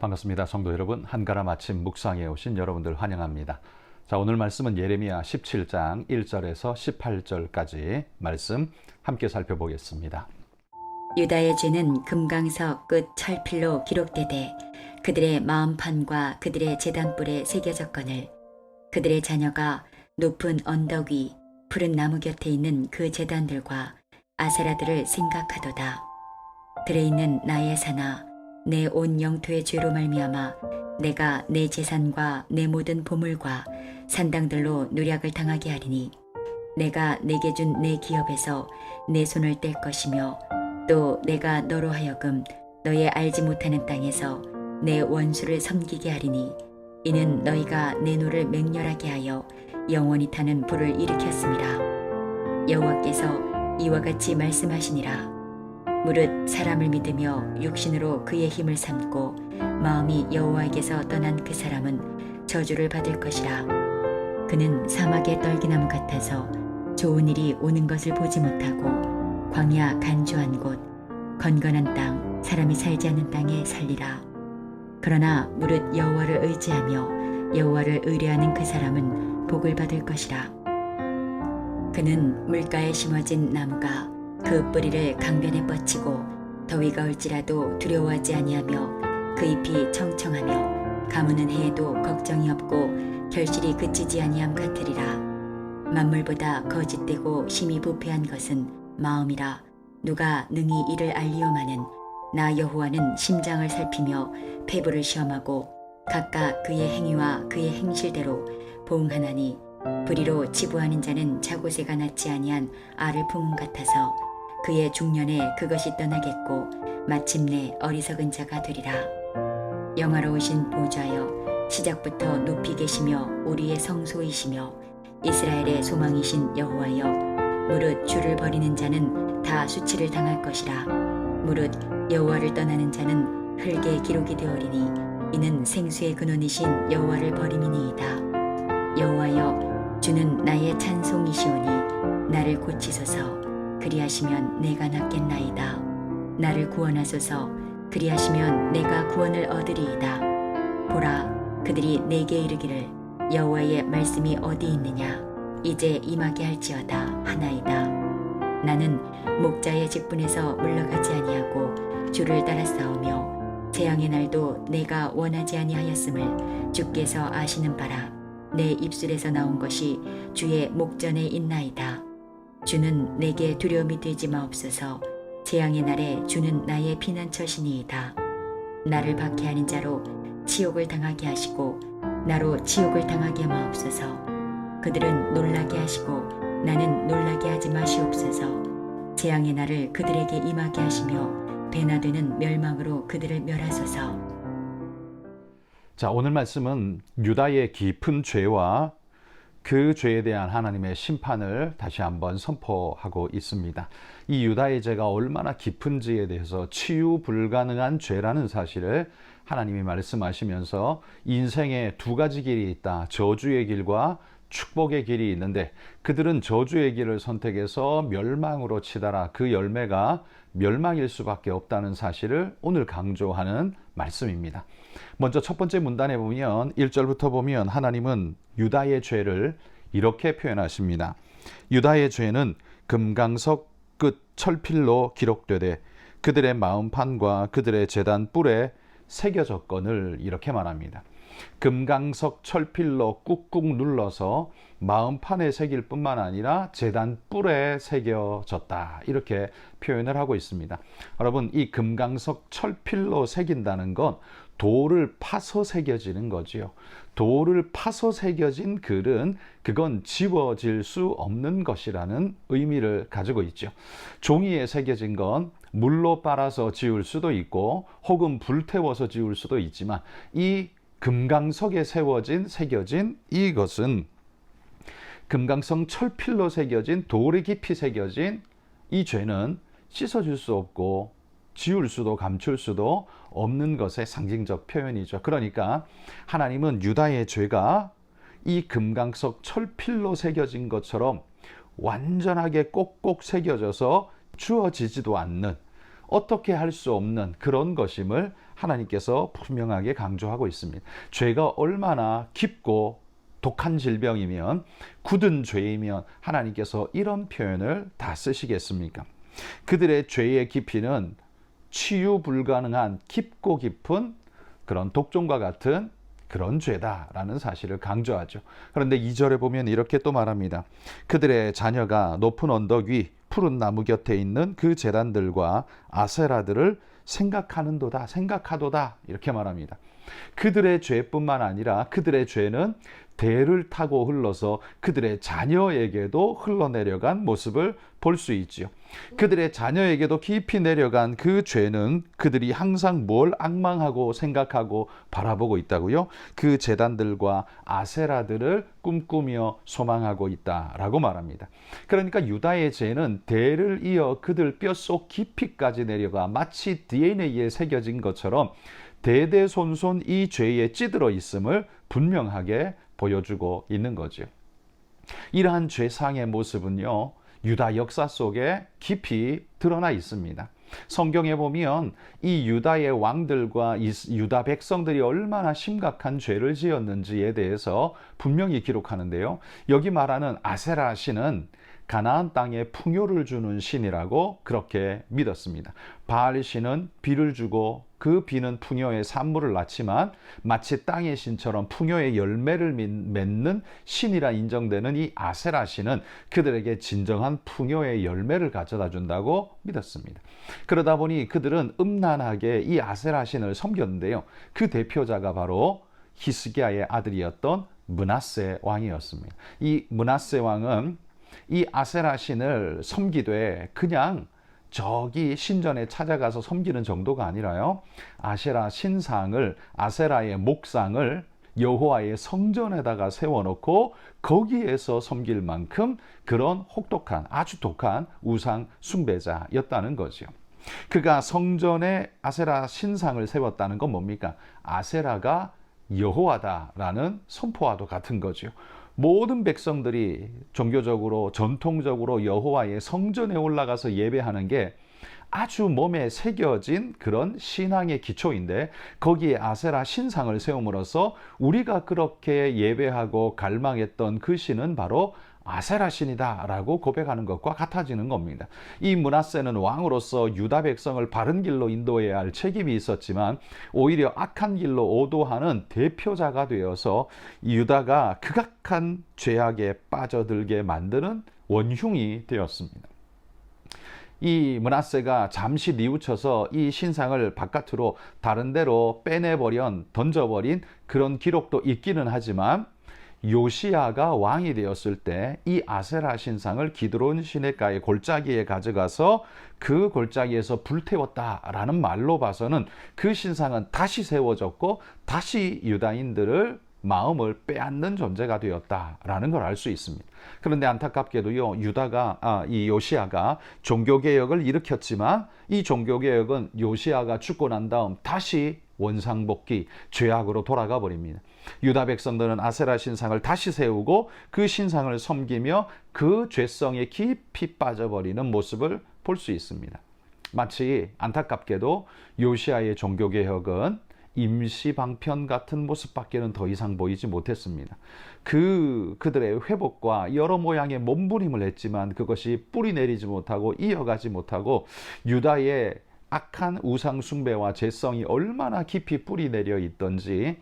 반갑습니다. 성도 여러분, 한가람 아침 묵상에 오신 여러분들 환영합니다. 자, 오늘 말씀은 예레미야 17장 1절에서 18절까지 말씀 함께 살펴보겠습니다. 유다의 죄는 금강석 끝 철필로 기록되되 그들의 마음판과 그들의 제단뿔에 새겨졌거늘 그들의 자녀가 높은 언덕 위 푸른 나무 곁에 있는 그 제단들과 아세라들을 생각하도다. 들에 있는 나의 산아, 내 온 영토의 죄로 말미암아 내가 내 재산과 내 모든 보물과 산당들로 누략을 당하게 하리니 내가 내게 준 내 기업에서 내 손을 뗄 것이며 또 내가 너로 하여금 너의 알지 못하는 땅에서 내 원수를 섬기게 하리니 이는 너희가 내 노를 맹렬하게 하여 영원히 타는 불을 일으켰음이라. 여호와께서 이와 같이 말씀하시니라. 무릇 사람을 믿으며 육신으로 그의 힘을 삼고 마음이 여호와에게서 떠난 그 사람은 저주를 받을 것이라. 그는 사막의 떨기나무 같아서 좋은 일이 오는 것을 보지 못하고 광야 간주한 곳 건건한 땅 사람이 살지 않는 땅에 살리라. 그러나 무릇 여호와를 의지하며 여호와를 의뢰하는 그 사람은 복을 받을 것이라. 그는 물가에 심어진 나무가 그 뿌리를 강변에 뻗치고 더위가 올지라도 두려워하지 아니하며 그 잎이 청청하며 가무는 해에도 걱정이 없고 결실이 그치지 아니함 같으리라. 만물보다 거짓되고 심히 부패한 것은 마음이라. 누가 능히 이를 알리오마는 나 여호와는 심장을 살피며 폐부를 시험하고 각각 그의 행위와 그의 행실대로 보응하나니 불의로 치부하는 자는 자고새가 낳지 아니한 알을 품은 같아서 그의 중년에 그것이 떠나겠고 마침내 어리석은 자가 되리라. 영화로우신 보좌여 시작부터 높이 계시며 우리의 성소이시며 이스라엘의 소망이신 여호와여 무릇 주를 버리는 자는 다 수치를 당할 것이라. 무릇 여호와를 떠나는 자는 흙에 기록이 되어리니 이는 생수의 근원이신 여호와를 버림이니이다. 여호와여 주는 나의 찬송이시오니 나를 고치소서. 그리하시면 내가 낫겠나이다. 나를 구원하소서. 그리하시면 내가 구원을 얻으리이다. 보라, 그들이 내게 이르기를 여호와의 말씀이 어디 있느냐 이제 임하게 할지어다 하나이다. 나는 목자의 직분에서 물러가지 아니하고 주를 따라 싸우며 재앙의 날도 내가 원하지 아니하였음을 주께서 아시는 바라. 내 입술에서 나온 것이 주의 목전에 있나이다. 주는 내게 두려움이 되지 마옵소서. 재앙의 날에 주는 나의 피난처시니이다. 나를 박해하는 자로 치욕을 당하게 하시고 나로 치욕을 당하게 마옵소서. 그들은 놀라게 하시고 나는 놀라게 하지 마시옵소서. 재앙의 날을 그들에게 임하게 하시며 배나되는 멸망으로 그들을 멸하소서. 자, 오늘 말씀은 유다의 깊은 죄와 그 죄에 대한 하나님의 심판을 다시 한번 선포하고 있습니다. 이 유다의 죄가 얼마나 깊은지에 대해서 치유 불가능한 죄라는 사실을 하나님이 말씀하시면서 인생에 두 가지 길이 있다. 저주의 길과 축복의 길이 있는데 그들은 저주의 길을 선택해서 멸망으로 치달아 그 열매가 멸망일 수밖에 없다는 사실을 오늘 강조하는 말씀입니다. 먼저 첫 번째 문단에 보면 1절부터 보면 하나님은 유다의 죄를 이렇게 표현하십니다. 유다의 죄는 금강석 끝 철필로 기록되되 그들의 마음판과 그들의 제단 뿔에 새겨졌거늘 이렇게 말합니다. 금강석 철필로 꾹꾹 눌러서 마음판에 새길 뿐만 아니라 제단 뿔에 새겨졌다 이렇게 표현을 하고 있습니다. 여러분, 이 금강석 철필로 새긴다는 건 돌을 파서 새겨지는 거지요. 돌을 파서 새겨진 글은 그건 지워질 수 없는 것이라는 의미를 가지고 있죠. 종이에 새겨진 건 물로 빨아서 지울 수도 있고 혹은 불태워서 지울 수도 있지만 이 금강석에 새겨진 이것은 금강석 철필로 새겨진 돌에 깊이 새겨진 이 죄는 씻어줄 수 없고 지울 수도 감출 수도 없는 것의 상징적 표현이죠. 그러니까 하나님은 유다의 죄가 이 금강석 철필로 새겨진 것처럼 완전하게 꼭꼭 새겨져서 지워지지도 않는 어떻게 할 수 없는 그런 것임을 하나님께서 분명하게 강조하고 있습니다. 죄가 얼마나 깊고 독한 질병이면, 굳은 죄이면 하나님께서 이런 표현을 다 쓰시겠습니까? 그들의 죄의 깊이는 치유 불가능한 깊고 깊은 그런 독종과 같은 그런 죄다라는 사실을 강조하죠. 그런데 2절에 보면 이렇게 또 말합니다. 그들의 자녀가 높은 언덕 위 푸른 나무 곁에 있는 그 제단들과 아세라들을 생각하도다 이렇게 말합니다. 그들의 죄뿐만 아니라 그들의 죄는 대를 타고 흘러서 그들의 자녀에게도 흘러내려간 모습을 볼 수 있지요. 그들의 자녀에게도 깊이 내려간 그 죄는 그들이 항상 뭘 앙망하고 생각하고 바라보고 있다고요? 그 제단들과 아세라들을 꿈꾸며 소망하고 있다라고 말합니다. 그러니까 유다의 죄는 대를 이어 그들 뼛속 깊이까지 내려가 마치 DNA에 새겨진 것처럼 대대손손 이 죄에 찌들어 있음을 분명하게 보여주고 있는 거죠. 이러한 죄상의 모습은요, 유다 역사 속에 깊이 드러나 있습니다. 성경에 보면 이 유다의 왕들과 유다 백성들이 얼마나 심각한 죄를 지었는지에 대해서 분명히 기록하는데요. 여기 말하는 아세라 신은 가나안 땅에 풍요를 주는 신이라고 그렇게 믿었습니다. 바알 신은 비를 주고 그 비는 풍요의 산물을 낳지만 마치 땅의 신처럼 풍요의 열매를 맺는 신이라 인정되는 이 아세라 신은 그들에게 진정한 풍요의 열매를 가져다 준다고 믿었습니다. 그러다 보니 그들은 음란하게 이 아세라 신을 섬겼는데요. 그 대표자가 바로 히스기야의 아들이었던 므낫세 왕이었습니다. 이 므낫세 왕은 이 아세라 신을 섬기되 그냥 저기 신전에 찾아가서 섬기는 정도가 아니라요, 아세라 신상을, 아세라의 목상을 여호와의 성전에다가 세워놓고 거기에서 섬길 만큼 그런 혹독한, 아주 독한 우상 숭배자였다는 거죠. 그가 성전에 아세라 신상을 세웠다는 건 뭡니까? 아세라가 여호와다라는 선포와도 같은 거죠. 모든 백성들이 종교적으로 전통적으로 여호와의 성전에 올라가서 예배하는 게 아주 몸에 새겨진 그런 신앙의 기초인데, 거기에 아세라 신상을 세움으로써 우리가 그렇게 예배하고 갈망했던 그 신은 바로 아세라 신이다 라고 고백하는 것과 같아지는 겁니다. 이 므낫세는 왕으로서 유다 백성을 바른 길로 인도해야 할 책임이 있었지만 오히려 악한 길로 오도하는 대표자가 되어서 유다가 극악한 죄악에 빠져들게 만드는 원흉이 되었습니다. 이 므낫세가 잠시 뉘우쳐서 이 신상을 바깥으로 다른 데로 던져버린 그런 기록도 있기는 하지만, 요시야가 왕이 되었을 때 이 아세라 신상을 기드론 시냇가의 골짜기에 가져가서 그 골짜기에서 불태웠다라는 말로 봐서는 그 신상은 다시 세워졌고 다시 유다인들을 마음을 빼앗는 존재가 되었다라는 걸 알 수 있습니다. 그런데 안타깝게도요, 이 요시야가 종교개혁을 일으켰지만 이 종교개혁은 요시야가 죽고 난 다음 다시 원상복귀, 죄악으로 돌아가 버립니다. 유다 백성들은 아세라 신상을 다시 세우고 그 신상을 섬기며 그 죄성에 깊이 빠져버리는 모습을 볼 수 있습니다. 마치 안타깝게도 요시야의 종교개혁은 임시방편 같은 모습밖에는 더 이상 보이지 못했습니다. 그들의 회복과 여러 모양의 몸부림을 했지만 그것이 뿌리 내리지 못하고 이어가지 못하고 유다의 악한 우상 숭배와 죄성이 얼마나 깊이 뿌리 내려 있던지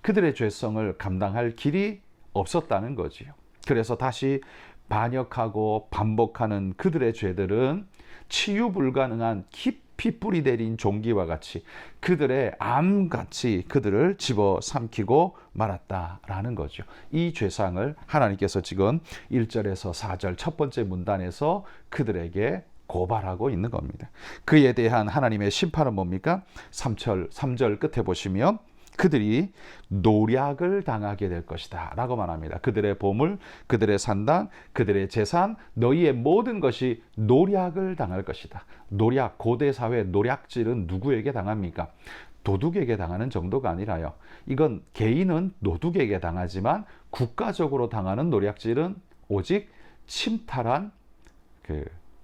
그들의 죄성을 감당할 길이 없었다는 거지요. 그래서 다시 반역하고 반복하는 그들의 죄들은 치유 불가능한 깊이 뿌리 내린 종기와 같이 그들의 암같이 그들을 집어삼키고 말았다라는 거죠. 이 죄상을 하나님께서 지금 1절에서 4절 첫 번째 문단에서 그들에게 고발하고 있는 겁니다. 그에 대한 하나님의 심판은 뭡니까? 3절 끝에 보시면 그들이 노략을 당하게 될 것이다 라고 말합니다. 그들의 보물, 그들의 산당, 그들의 재산, 너희의 모든 것이 노략을 당할 것이다. 노략, 고대 사회 노략질은 누구에게 당합니까? 도둑에게 당하는 정도가 아니라요, 이건 개인은 도둑에게 당하지만 국가적으로 당하는 노략질은 오직 침탈한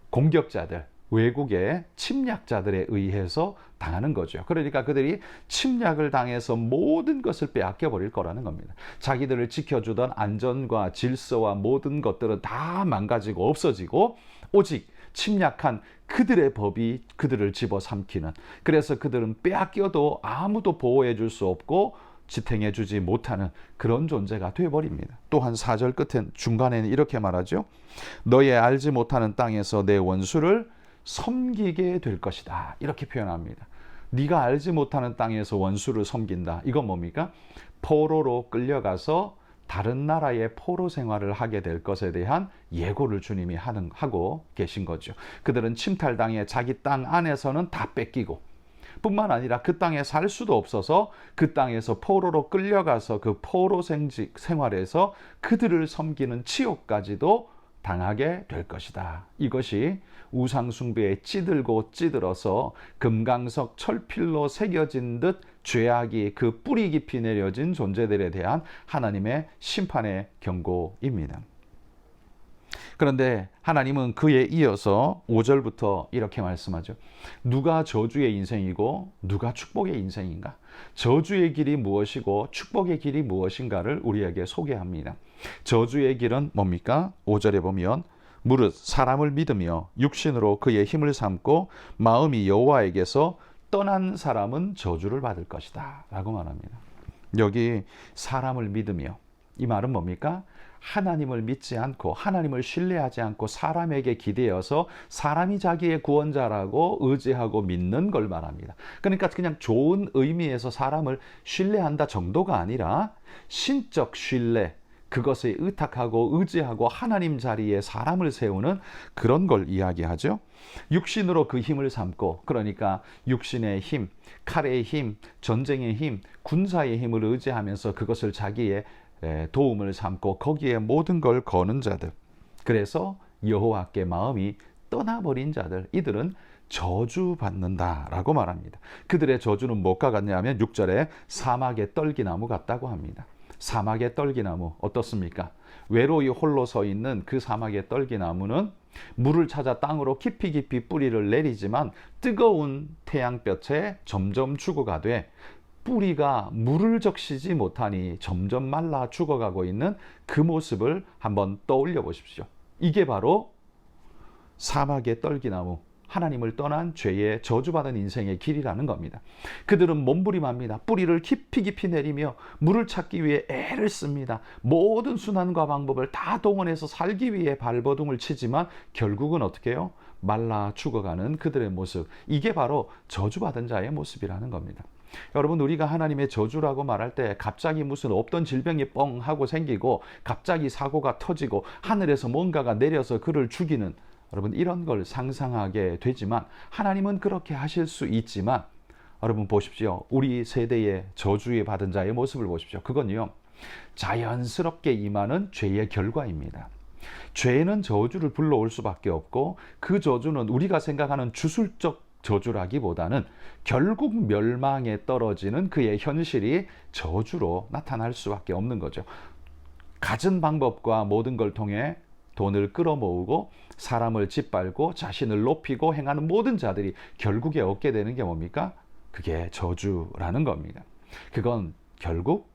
공격자들, 외국의 침략자들에 의해서 당하는 거죠. 그러니까 그들이 침략을 당해서 모든 것을 빼앗겨 버릴 거라는 겁니다. 자기들을 지켜주던 안전과 질서와 모든 것들은 다 망가지고 없어지고 오직 침략한 그들의 법이 그들을 집어삼키는, 그래서 그들은 빼앗겨도 아무도 보호해 줄 수 없고 지탱해 주지 못하는 그런 존재가 되어버립니다. 또한 4절 끝에 중간에는 이렇게 말하죠. 너의 알지 못하는 땅에서 내 원수를 섬기게 될 것이다. 이렇게 표현합니다. 네가 알지 못하는 땅에서 원수를 섬긴다. 이건 뭡니까? 포로로 끌려가서 다른 나라의 포로 생활을 하게 될 것에 대한 예고를 주님이 하고 계신 거죠. 그들은 침탈당해 자기 땅 안에서는 다 뺏기고 뿐만 아니라 그 땅에 살 수도 없어서 그 땅에서 포로로 끌려가서 그 포로 생활에서 그들을 섬기는 치욕까지도 당하게 될 것이다. 이것이 우상숭배에 찌들고 찌들어서 금강석 철필로 새겨진 듯 죄악이 그 뿌리 깊이 내려진 존재들에 대한 하나님의 심판의 경고입니다. 그런데 하나님은 그에 이어서 5절부터 이렇게 말씀하죠. 누가 저주의 인생이고 누가 축복의 인생인가? 저주의 길이 무엇이고 축복의 길이 무엇인가를 우리에게 소개합니다. 저주의 길은 뭡니까? 5절에 보면 무릇 사람을 믿으며 육신으로 그의 힘을 삼고 마음이 여호와에게서 떠난 사람은 저주를 받을 것이다 라고 말합니다. 여기 사람을 믿으며, 이 말은 뭡니까? 하나님을 믿지 않고 하나님을 신뢰하지 않고 사람에게 기대어서 사람이 자기의 구원자라고 의지하고 믿는 걸 말합니다. 그러니까 그냥 좋은 의미에서 사람을 신뢰한다 정도가 아니라 신적 신뢰, 그것에 의탁하고 의지하고 하나님 자리에 사람을 세우는 그런 걸 이야기하죠. 육신으로 그 힘을 삼고, 그러니까 육신의 힘, 칼의 힘, 전쟁의 힘, 군사의 힘을 의지하면서 그것을 자기의 도움을 삼고 거기에 모든 걸 거는 자들, 그래서 여호와께 마음이 떠나버린 자들, 이들은 저주받는다라고 말합니다. 그들의 저주는 무엇과 같냐면 6절에 사막의 떨기나무 같다고 합니다. 사막의 떨기나무 어떻습니까? 외로이 홀로 서 있는 그 사막의 떨기나무는 물을 찾아 땅으로 깊이 깊이 뿌리를 내리지만 뜨거운 태양볕에 점점 죽어가되 뿌리가 물을 적시지 못하니 점점 말라 죽어가고 있는 그 모습을 한번 떠올려 보십시오. 이게 바로 사막의 떨기나무, 하나님을 떠난 죄의 저주받은 인생의 길이라는 겁니다. 그들은 몸부림합니다. 뿌리를 깊이 깊이 내리며 물을 찾기 위해 애를 씁니다. 모든 수단과 방법을 다 동원해서 살기 위해 발버둥을 치지만 결국은 어떻게 해요? 말라 죽어가는 그들의 모습, 이게 바로 저주받은 자의 모습이라는 겁니다. 여러분, 우리가 하나님의 저주라고 말할 때 갑자기 무슨 없던 질병이 뻥 하고 생기고 갑자기 사고가 터지고 하늘에서 뭔가가 내려서 그를 죽이는, 여러분 이런 걸 상상하게 되지만 하나님은 그렇게 하실 수 있지만, 여러분 보십시오. 우리 세대의 저주에 받은 자의 모습을 보십시오. 그건요, 자연스럽게 임하는 죄의 결과입니다. 죄는 저주를 불러올 수밖에 없고, 그 저주는 우리가 생각하는 주술적 저주라기보다는 결국 멸망에 떨어지는 그의 현실이 저주로 나타날 수밖에 없는 거죠. 갖은 방법과 모든 걸 통해 돈을 끌어모으고 사람을 짓밟고 자신을 높이고 행하는 모든 자들이 결국에 얻게 되는 게 뭡니까? 그게 저주라는 겁니다. 그건 결국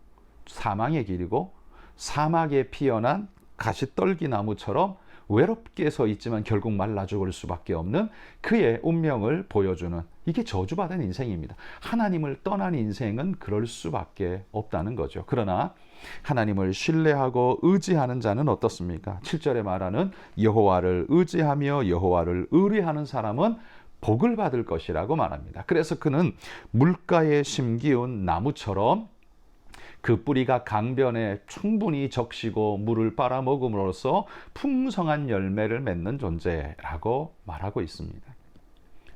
사망의 길이고, 사막에 피어난 가시떨기나무처럼 외롭게 서 있지만 결국 말라 죽을 수밖에 없는 그의 운명을 보여주는, 이게 저주받은 인생입니다. 하나님을 떠난 인생은 그럴 수밖에 없다는 거죠. 그러나 하나님을 신뢰하고 의지하는 자는 어떻습니까? 7절에 말하는 여호와를 의지하며 여호와를 의뢰하는 사람은 복을 받을 것이라고 말합니다. 그래서 그는 물가에 심기운 나무처럼 그 뿌리가 강변에 충분히 적시고 물을 빨아먹음으로써 풍성한 열매를 맺는 존재라고 말하고 있습니다.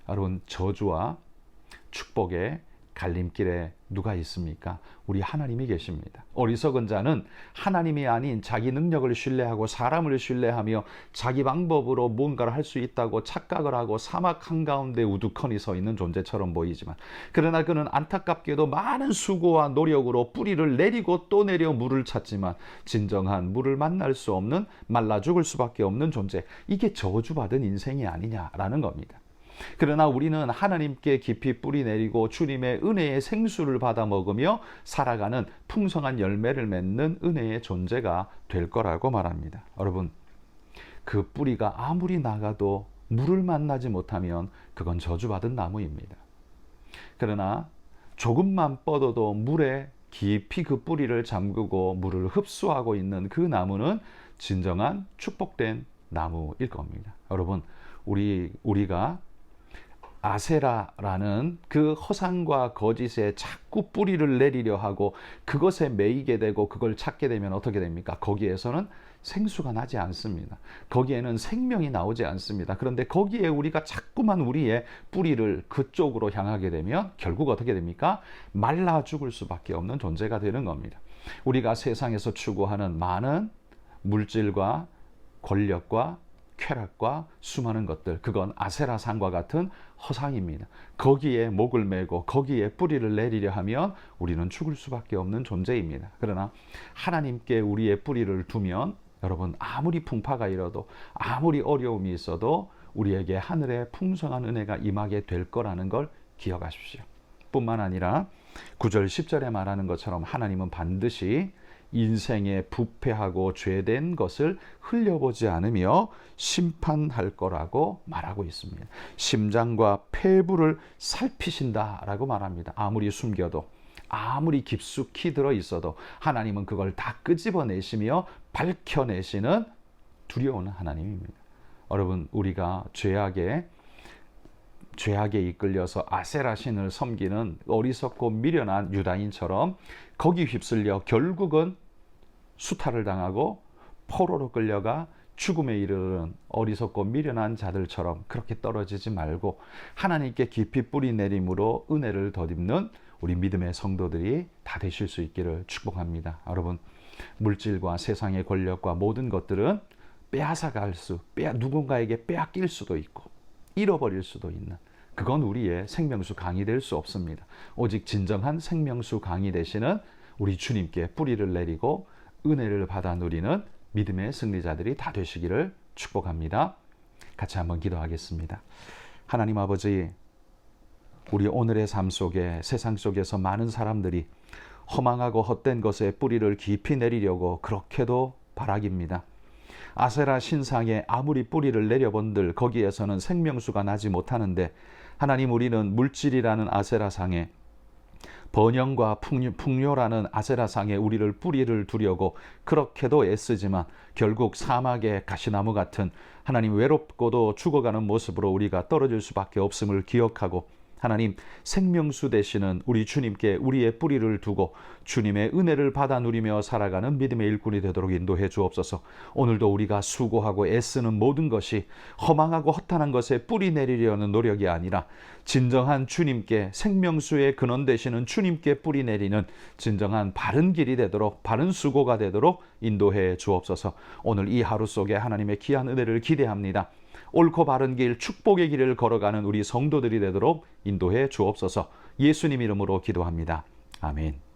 여러분, 저주와 축복의 갈림길에 누가 있습니까? 우리 하나님이 계십니다. 어리석은 자는 하나님이 아닌 자기 능력을 신뢰하고 사람을 신뢰하며 자기 방법으로 뭔가를 할 수 있다고 착각을 하고 사막 한가운데 우두커니 서 있는 존재처럼 보이지만, 그러나 그는 안타깝게도 많은 수고와 노력으로 뿌리를 내리고 또 내려 물을 찾지만 진정한 물을 만날 수 없는, 말라 죽을 수밖에 없는 존재, 이게 저주받은 인생이 아니냐라는 겁니다. 그러나 우리는 하나님께 깊이 뿌리 내리고 주님의 은혜의 생수를 받아 먹으며 살아가는 풍성한 열매를 맺는 은혜의 존재가 될 거라고 말합니다. 여러분, 그 뿌리가 아무리 나가도 물을 만나지 못하면 그건 저주받은 나무입니다. 그러나 조금만 뻗어도 물에 깊이 그 뿌리를 잠그고 물을 흡수하고 있는 그 나무는 진정한 축복된 나무일 겁니다. 여러분, 우리가 아세라라는 그 허상과 거짓에 자꾸 뿌리를 내리려 하고 그것에 매이게 되고 그걸 찾게 되면 어떻게 됩니까? 거기에서는 생수가 나지 않습니다. 거기에는 생명이 나오지 않습니다. 그런데 거기에 우리가 자꾸만 우리의 뿌리를 그쪽으로 향하게 되면 결국 어떻게 됩니까? 말라 죽을 수밖에 없는 존재가 되는 겁니다. 우리가 세상에서 추구하는 많은 물질과 권력과 쾌락과 수많은 것들, 그건 아세라상과 같은 허상입니다. 거기에 목을 메고 거기에 뿌리를 내리려 하면 우리는 죽을 수밖에 없는 존재입니다. 그러나 하나님께 우리의 뿌리를 두면 여러분, 아무리 풍파가 일어도 아무리 어려움이 있어도 우리에게 하늘의 풍성한 은혜가 임하게 될 거라는 걸 기억하십시오. 뿐만 아니라 9절 10절에 말하는 것처럼 하나님은 반드시 인생에 부패하고 죄된 것을 흘려보지 않으며 심판할 거라고 말하고 있습니다. 심장과 폐부를 살피신다라고 말합니다. 아무리 숨겨도, 아무리 깊숙이 들어있어도 하나님은 그걸 다 끄집어내시며 밝혀내시는 두려운 하나님입니다. 여러분, 우리가 죄악에 이끌려서 아세라 신을 섬기는 어리석고 미련한 유다인처럼 거기 휩쓸려 결국은 수탈을 당하고 포로로 끌려가 죽음에 이르는 어리석고 미련한 자들처럼 그렇게 떨어지지 말고 하나님께 깊이 뿌리 내림으로 은혜를 덧입는 우리 믿음의 성도들이 다 되실 수 있기를 축복합니다. 여러분, 물질과 세상의 권력과 모든 것들은 빼앗아갈 누군가에게 빼앗길 수도 있고 잃어버릴 수도 있는, 그건 우리의 생명수 강이 될 수 없습니다. 오직 진정한 생명수 강이 되시는 우리 주님께 뿌리를 내리고 은혜를 받아 누리는 믿음의 승리자들이 다 되시기를 축복합니다. 같이 한번 기도하겠습니다. 하나님 아버지, 우리 오늘의 삶 속에, 세상 속에서 많은 사람들이 허망하고 헛된 것에 뿌리를 깊이 내리려고 그렇게도 바라깁니다. 아세라 신상에 아무리 뿌리를 내려본들 거기에서는 생명수가 나지 못하는데, 하나님, 우리는 물질이라는 아세라상에, 번영과 풍요라는 아세라상에 우리를 뿌리를 두려고 그렇게도 애쓰지만 결국 사막의 가시나무 같은 하나님, 외롭고도 죽어가는 모습으로 우리가 떨어질 수밖에 없음을 기억하고, 하나님, 생명수 되시는 우리 주님께 우리의 뿌리를 두고 주님의 은혜를 받아 누리며 살아가는 믿음의 일꾼이 되도록 인도해 주옵소서. 오늘도 우리가 수고하고 애쓰는 모든 것이 허망하고 허탄한 것에 뿌리 내리려는 노력이 아니라 진정한 주님께, 생명수의 근원 되시는 주님께 뿌리 내리는 진정한 바른 길이 되도록, 바른 수고가 되도록 인도해 주옵소서. 오늘 이 하루 속에 하나님의 귀한 은혜를 기대합니다. 옳고 바른 길, 축복의 길을 걸어가는 우리 성도들이 되도록 인도해 주옵소서. 예수님 이름으로 기도합니다. 아멘.